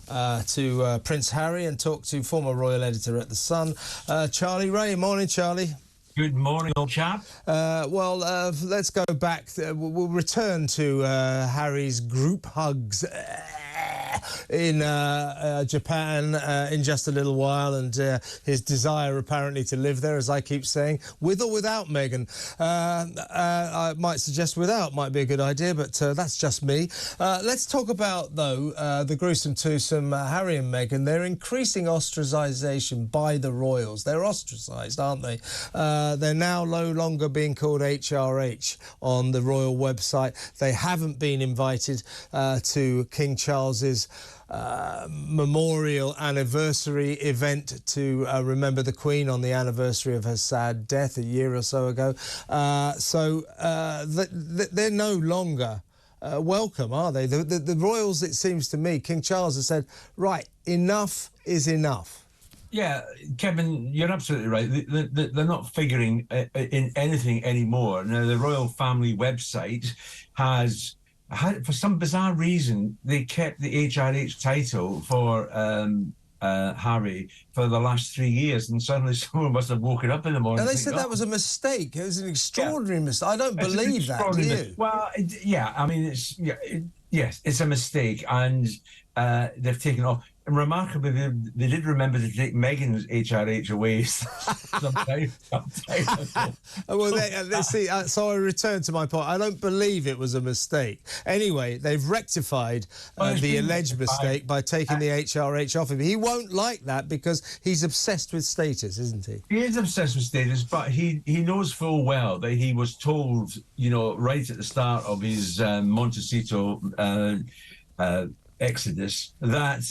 to Prince Harry and talk to former royal editor at The Sun, Charlie Rae. Morning, Charlie. Good morning, old chap. Let's go back. We'll return to Harry's group hugs in Japan in just a little while, and his desire apparently to live there, as I keep saying, with or without Meghan. I might suggest without might be a good idea, but that's just me. Let's talk about, though, the gruesome twosome, Harry and Meghan. Their increasing ostracisation by the royals. They're ostracised, aren't they? They're now no longer being called HRH on the royal website. They haven't been invited to King Charles's memorial anniversary event to remember the Queen on the anniversary of her sad death a year or so ago. They're no longer welcome, are they? The royals, it seems to me, King Charles has said, right, enough is enough. Yeah, Kevin, you're absolutely right. They're not figuring in anything anymore. Now, the royal family website has, for some bizarre reason, they kept the HRH title for Harry for the last 3 years, and suddenly someone must have woken up in the morning. And they said that was a mistake. It was an extraordinary mistake. I don't believe that, do you? Well, yeah, I mean, yes, it's a mistake, and they've taken off. And remarkably, they did remember to take Meghan's HRH away sometime. So I return to my point. I don't believe it was a mistake. Anyway, they've rectified the alleged mistake by taking the HRH off him. He won't like that because he's obsessed with status, isn't he? He is obsessed with status, but he knows full well that he was told, you know, right at the start of his Montecito exodus, that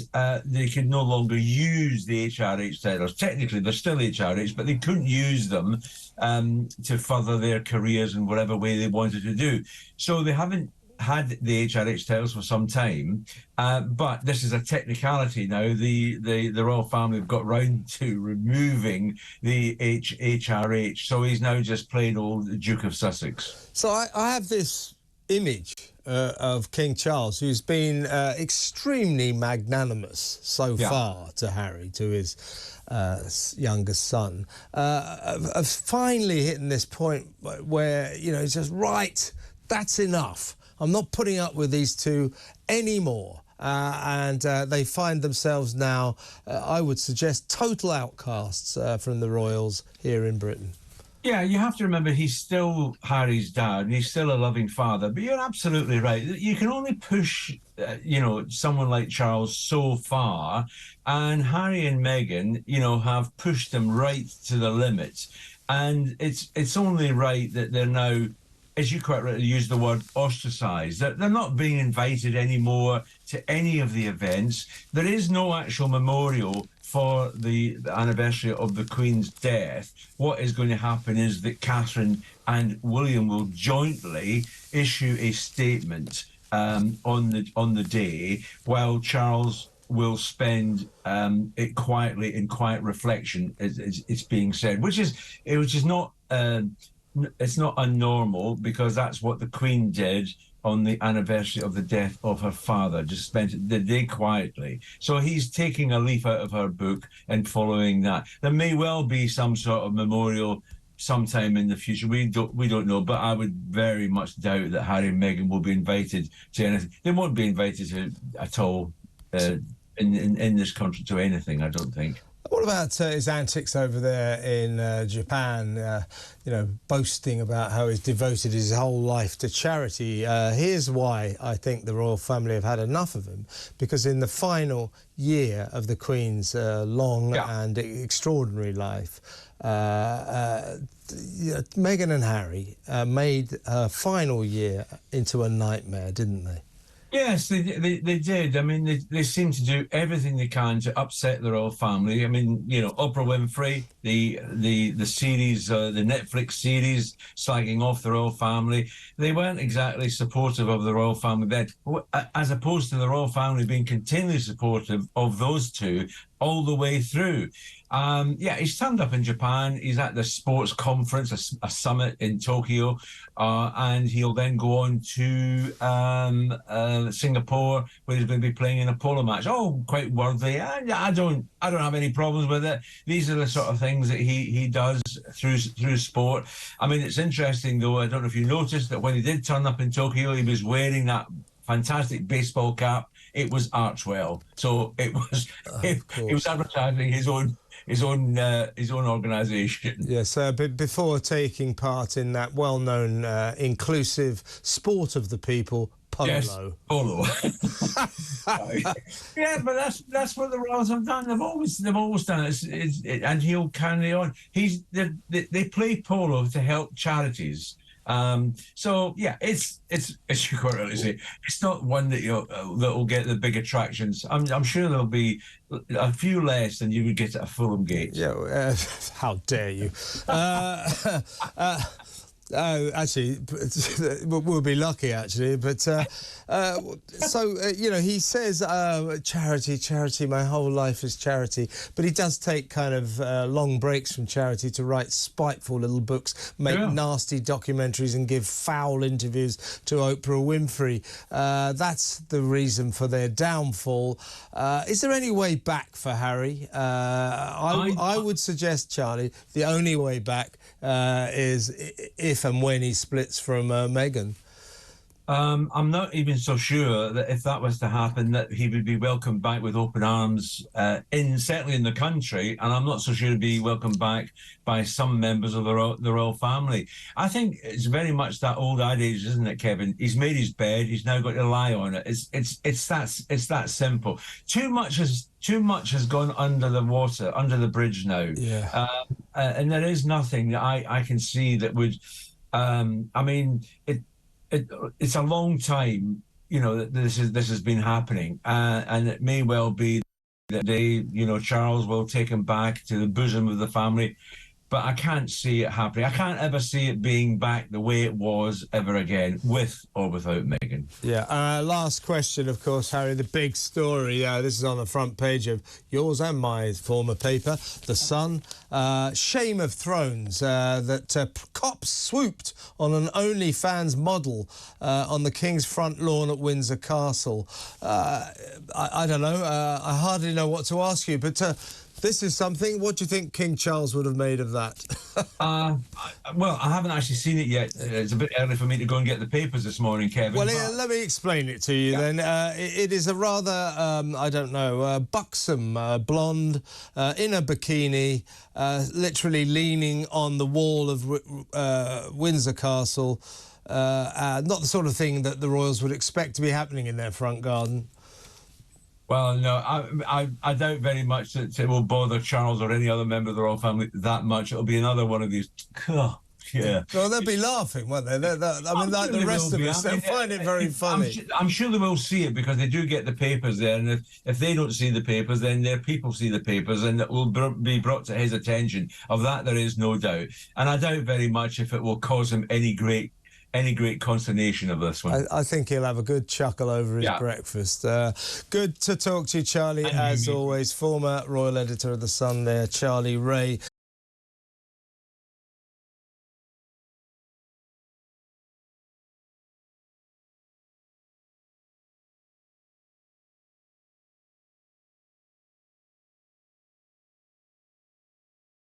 they could no longer use the HRH titles. Technically, they're still HRH, but they couldn't use them to further their careers in whatever way they wanted to do. So they haven't had the HRH titles for some time, but this is a technicality now. The royal family have got round to removing the HRH, so he's now just plain old Duke of Sussex. So I have this image of King Charles, who's been extremely magnanimous so far to Harry, to his youngest son, of finally hitting this point where, you know, he's just, right, that's enough. I'm not putting up with these two anymore. And they find themselves now, I would suggest, total outcasts from the royals here in Britain. Yeah, you have to remember he's still Harry's dad, and he's still a loving father. But you're absolutely right. You can only push, you know, someone like Charles so far, and Harry and Meghan, you know, have pushed him right to the limit. And it's only right that they're now, as you quite rightly use the word, ostracised. They're not being invited anymore to any of the events. There is no actual memorial for the anniversary of the Queen's death. What is going to happen is that Catherine and William will jointly issue a statement on the day, while Charles will spend it quietly in quiet reflection, it's being said, which is not it's not unnormal, because that's what the Queen did on the anniversary of the death of her father, just spent the day quietly. So he's taking a leaf out of her book and following that. There may well be some sort of memorial sometime in the future. We don't know, but I would very much doubt that Harry and Meghan will be invited to anything. They won't be invited to at all in this country to anything, I don't think. What about his antics over there in Japan, you know, boasting about how he's devoted his whole life to charity? Here's why I think the royal family have had enough of him, because in the final year of the Queen's long and extraordinary life, Meghan and Harry made her final year into a nightmare, didn't they? Yes, they did. I mean, they seem to do everything they can to upset the royal family. I mean, you know, Oprah Winfrey, the series, the Netflix series, slagging off the royal family. They weren't exactly supportive of the royal family then, as opposed to the royal family being continually supportive of those two all the way through. Yeah, he's turned up in Japan. He's at the sports conference, a summit in Tokyo, and he'll then go on to Singapore, where he's going to be playing in a polo match. Oh, quite worthy. I don't have any problems with it. These are the sort of things that he does through sport. I mean, it's interesting though. I don't know if you noticed that when he did turn up in Tokyo, he was wearing that fantastic baseball cap. It was Archwell, so it was he was advertising his own organisation. Yes, before taking part in that well-known inclusive sport of the people, polo. Yes, polo. Yeah, but that's what the Royals have done. They've always done it, and he'll carry on. They play polo to help charities. So yeah, it's you quite rightly say, it's not one that that will get the big attractions. I'm sure there'll be a few less than you would get at a Fulham Gate. Yeah, how dare you? Actually, we'll be lucky, actually. But you know, he says, charity, my whole life is charity. But he does take kind of long breaks from charity to write spiteful little books, make nasty documentaries and give foul interviews to Oprah Winfrey. That's the reason for their downfall. Is there any way back for Harry? I would suggest, Charlie, the only way back is if and when he splits from Meghan. I'm not even so sure that if that was to happen, that he would be welcomed back with open arms, certainly in the country, and I'm not so sure he'd be welcomed back by some members of the royal family. I think it's very much that old adage, isn't it, Kevin? He's made his bed, he's now got to lie on it. It's that simple. Too much has gone under the water, under the bridge now. Yeah. And there is nothing that I can see that would. I mean, it's a long time, you know, that this has been happening, and it may well be that Charles will take him back to the bosom of the family. But I can't see it happening. I can't ever see it being back the way it was ever again, with or without Meghan. Yeah. Last question, of course, Harry, the big story. This is on the front page of yours and my former paper, The Sun. Shame of Thrones, that cops swooped on an OnlyFans model on the King's front lawn at Windsor Castle. I don't know. I hardly know what to ask you, but... this is something. What do you think King Charles would have made of that? Well, I haven't actually seen it yet. It's a bit early for me to go and get the papers this morning, Kevin. Well, let me explain it to you then. It is a rather, I don't know, buxom blonde in a bikini, literally leaning on the wall of Windsor Castle. Not the sort of thing that the royals would expect to be happening in their front garden. Well, no, I doubt very much that it will bother Charles or any other member of the royal family that much. It'll be another one of these. Yeah. Well, they'll be laughing, won't they? I mean, like the rest of us, they'll find it very funny. I'm sure they will see it because they do get the papers there, and if they don't see the papers, then their people see the papers, and it will be brought to his attention. Of that, there is no doubt. And I doubt very much if it will cause him any great consternation of this one. I think he'll have a good chuckle over his breakfast. Good to talk to you, Charlie, as always. Former royal editor of The Sun there, Charlie Rae.